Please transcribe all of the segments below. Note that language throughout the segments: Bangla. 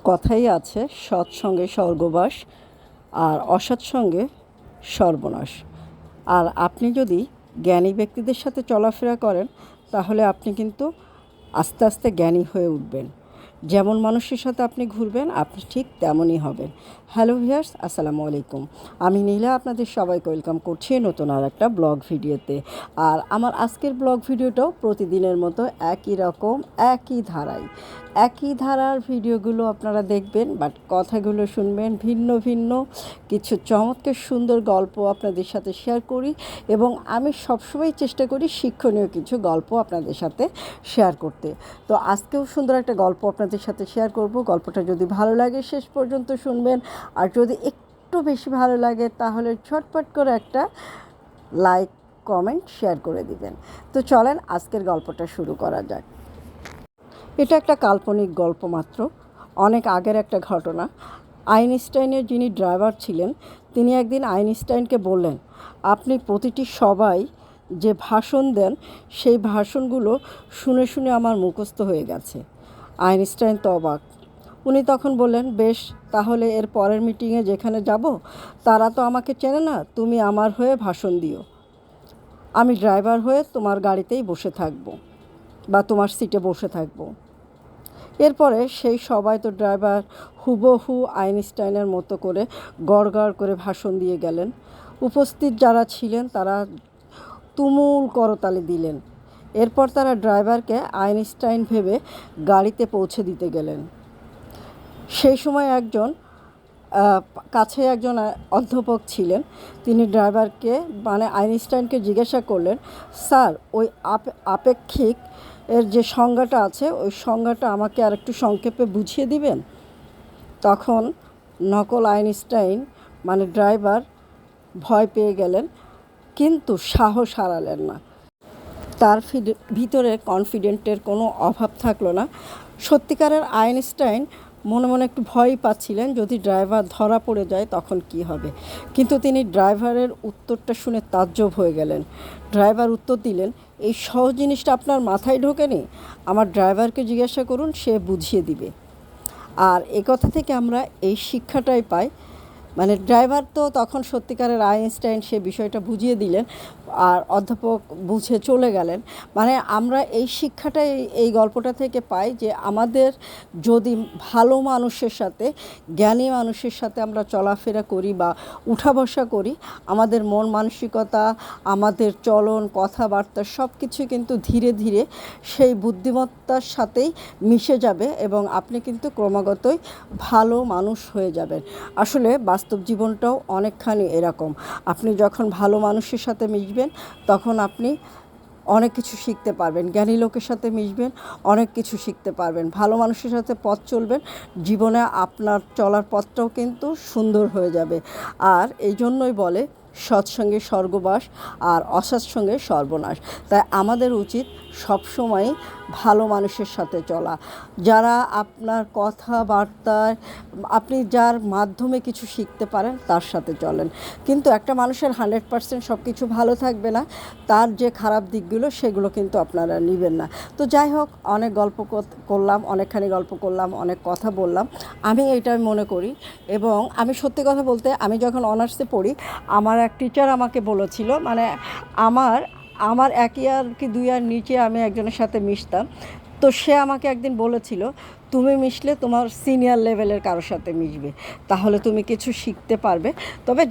কথাই আছে সৎসঙ্গে স্বর্গবাস আর অসৎ সঙ্গে সর্বনাশ। আর আপনি যদি জ্ঞানী ব্যক্তিদের সাথে চলাফেরা করেন তাহলে আপনি কিন্তু আস্তে আস্তে জ্ঞানী হয়ে উঠবেন। যেমন মানুষের সাথে আপনি ঘুরবেন আপনি ঠিক তেমনই হবেন। হ্যালো ভিউয়ার্স, আসসালামু আলাইকুম। আমি নীলা আপনাদের সবাইকে ওয়েলকাম করছি নতুন আর একটা ব্লগ ভিডিওতে। আর আমার আজকের ব্লগ ভিডিওটাও প্রতিদিনের মতো একই রকম একই ধারার ভিডিওগুলো আপনারা দেখবেন, বাট কথাগুলো শুনবেন ভিন্ন ভিন্ন। কিছু চমৎকার সুন্দর গল্প আপনাদের সাথে শেয়ার করি এবং আমি সবসময় চেষ্টা করি শিক্ষণীয় কিছু গল্প আপনাদের সাথে শেয়ার করতে। তো আজকেও সুন্দর একটা গল্প আপনাদের সাথে শেয়ার করব। গল্পটা যদি ভালো লাগে শেষ পর্যন্ত শুনবেন, আর যদি একটু বেশি ভালো লাগে তাহলে ঝটপট করে একটা লাইক, কমেন্ট, শেয়ার করে দিবেন। তো চলেন আজকের গল্পটা শুরু করা যাক। এটা একটা কাল্পনিক গল্প মাত্র, অনেক আগের একটা ঘটনা। আইনস্টাইনের যিনি ড্রাইভার ছিলেন তিনি একদিন আইনস্টাইনকে বললেন, আপনি প্রতিটি সভায় যে ভাষণ দেন সেই ভাষণগুলো শুনে শুনে আমার মুখস্থ হয়ে গেছে। আইনস্টাইন তো অবাক। উনি তখন বললেন, বেশ, তাহলে এর পরের মিটিংয়ে যেখানে যাব তারা তো আমাকে চেনে না, তুমি আমার হয়ে ভাষণ দিও। আমি ড্রাইভার হয়ে তোমার গাড়িতেই বসে থাকব বা তোমার সিটে বসে থাকব। এরপরে সেই সবাই তো ড্রাইভার হুবহু আইনস্টাইনের মতো করে গড়গড় করে ভাষণ দিয়ে গেলেন। উপস্থিত যারা ছিলেন তারা তুমুল করতালি দিলেন। এরপর তারা ড্রাইভারকে আইনস্টাইন ভেবে গাড়িতে পৌঁছে দিতে গেলেন। সেই সময় কাছে একজন অধ্যাপক ছিলেন। তিনি ড্রাইভারকে আইনস্টাইনকে জিজ্ঞাসা করলেন, স্যার, ওই আপেক্ষিক এর যে সংজ্ঞাটা আছে ওই সংজ্ঞাটা আমাকে আর একটু সংক্ষেপে বুঝিয়ে দিবেন। তখন নকল আইনস্টাইন ড্রাইভার ভয় পেয়ে গেলেন, কিন্তু সাহস হারালেন না। তার ভিতরে কনফিডেন্টের কোনো অভাব থাকলো না। সত্যিকারের আইনস্টাইন মনে মনে একটু ভয়ই পাচ্ছিলেন, যদি ড্রাইভার ধরা পড়ে যায় তখন কি হবে। কিন্তু তিনি ড্রাইভারের উত্তরটা শুনে তাজ্জব হয়ে গেলেন। ড্রাইভার উত্তর দিলেন, এই সহজ জিনিসটা আপনার মাথায় ঢোকেনি? আমার ড্রাইভারকে জিজ্ঞাসা করুন, সে বুঝিয়ে দিবে। আর এ কথা থেকে আমরা এই শিক্ষাটাই পাই। ড্রাইভার তো তখন সত্যিকারের আইনস্টাইন সে বিষয়টা বুঝিয়ে দিলেন আর অধ্যাপক বুঝে চলে গেলেন। আমরা এই শিক্ষাটাই এই গল্পটা থেকে পাই যে আমাদের যদি ভালো মানুষের সাথে, জ্ঞানী মানুষের সাথে আমরা চলাফেরা করি বা উঠা বসা করি, আমাদের মন মানসিকতা, আমাদের চলন, কথাবার্তা সব কিছু কিন্তু ধীরে ধীরে সেই বুদ্ধিমত্তার সাথেই মিশে যাবে এবং আপনি কিন্তু ক্রমাগতই ভালো মানুষ হয়ে যাবেন। আসলে বাস্তব জীবনটাও অনেকখানি এরকম। আপনি যখন ভালো মানুষের সাথে মিশবেন তখন আপনি অনেক কিছু শিখতে পারবেন। জ্ঞানী লোকের সাথে মিশবেন, অনেক কিছু শিখতে পারবেন। ভালো মানুষের সাথে পথ চলবেন, জীবনে আপনার চলার পথটাও কিন্তু সুন্দর হয়ে যাবে। আর এই জন্যই বলে সৎসঙ্গে স্বর্গবাস আর অসৎসঙ্গে সর্বনাশ। তাই আমাদের উচিত সবসময় ভালো মানুষের সাথে চলা, যারা আপনার কথাবার্তায় আপনি যার মাধ্যমে কিছু শিখতে পারেন তার সাথে চলেন। কিন্তু একটা মানুষের 100% সব কিছু ভালো থাকবে না, তার যে খারাপ দিকগুলো সেগুলো কিন্তু আপনারা নেবেন না। তো যাই হোক, অনেক গল্প করলাম, অনেকখানি গল্প করলাম, অনেক কথা বললাম। আমি এইটাই মনে করি এবং আমি সত্যি কথা বলতে, আমি যখন অনার্সে পড়ি আমার এক টিচার আমাকে বলেছিল, আমার আমার 1 ইয়ার কি 2 ইয়ার নিচে আমি একজনের সাথে মিশতাম। তো সে আমাকে একদিন বলেছিল, তুমি মিশলে তোমার সিনিয়র লেভেলের কারোর সাথে মিশবে, তাহলে তুমি কিছু শিখতে পারবে। তবে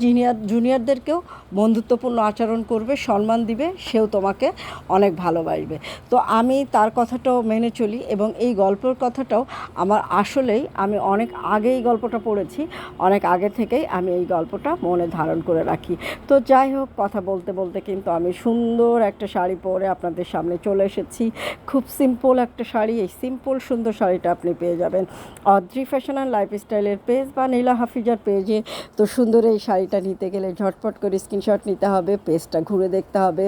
জুনিয়রদেরকেও বন্ধুত্বপূর্ণ আচরণ করবে, সম্মান দিবে, সেও তোমাকে অনেক ভালোবাসবে। তো আমি তার কথাটাও মেনে চলি এবং এই গল্পের কথাটাও আমার আসলেই, আমি অনেক আগে এই গল্পটা পড়েছি, অনেক আগে থেকেই আমি এই গল্পটা মনে ধারণ করে রাখি। তো যাই হোক, কথা বলতে বলতে কিন্তু আমি সুন্দর একটা শাড়ি পরে আপনাদের সামনে চলে এসেছি। খুব সিম্পল একটা শাড়ি। এই সিম্পল সুন্দর শাড়িটা আপনি পেয়ে যাবেন অদ্রি ফ্যাশন অ্যান্ড লাইফস্টাইলের পেজ বা নীলা হাফিজার পেজে। তো সুন্দর এই শাড়িটা নিতে গেলে ঝটপট করে স্ক্রিনশট নিতে হবে, পেজটা ঘুরে দেখতে হবে।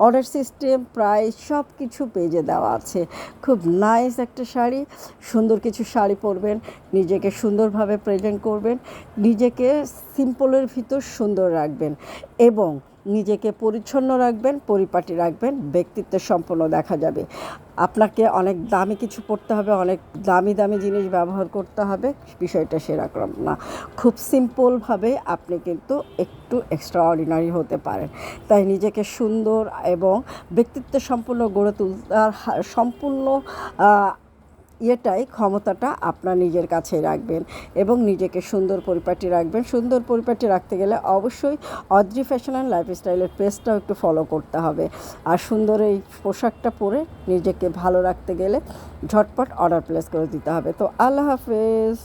অর্ডার সিস্টেম, প্রাইস সব কিছু পেজে দেওয়া আছে। খুব নাইস একটা শাড়ি। সুন্দর কিছু শাড়ি পরবেন, নিজেকে সুন্দরভাবে প্রেজেন্ট করবেন, নিজেকে সিম্পলের ভিতর সুন্দর রাখবেন এবং নিজেকে পরিচ্ছন্ন রাখবেন, পরিপাটি রাখবেন, ব্যক্তিত্ব সম্পন্ন দেখা যাবে। আপনাকে অনেক দামি কিছু পড়তে হবে, অনেক দামি দামি জিনিস ব্যবহার করতে হবে, বিষয়টা সেরকম না। খুব সিম্পলভাবে আপনি কিন্তু একটু এক্সট্রা অর্ডিনারি হতে পারেন। তাই নিজেকে সুন্দর এবং ব্যক্তিত্ব সম্পন্ন গড়ে তোলার সম্পূর্ণ ক্ষমতাটা আপনার নিজের কাছেই রাখবেন এবং নিজেকে সুন্দর পরিপাটি রাখবেন। সুন্দর পরিপাটি রাখতে গেলে অবশ্যই অদ্রি ফ্যাশন অ্যান্ড লাইফস্টাইলের পেজটাও একটু ফলো করতে হবে। আর সুন্দর এই পোশাকটা পরে নিজেকে ভালো রাখতে গেলে ঝটপট অর্ডার প্লেস করে দিতে হবে। তো আল্লাহ হাফেজ।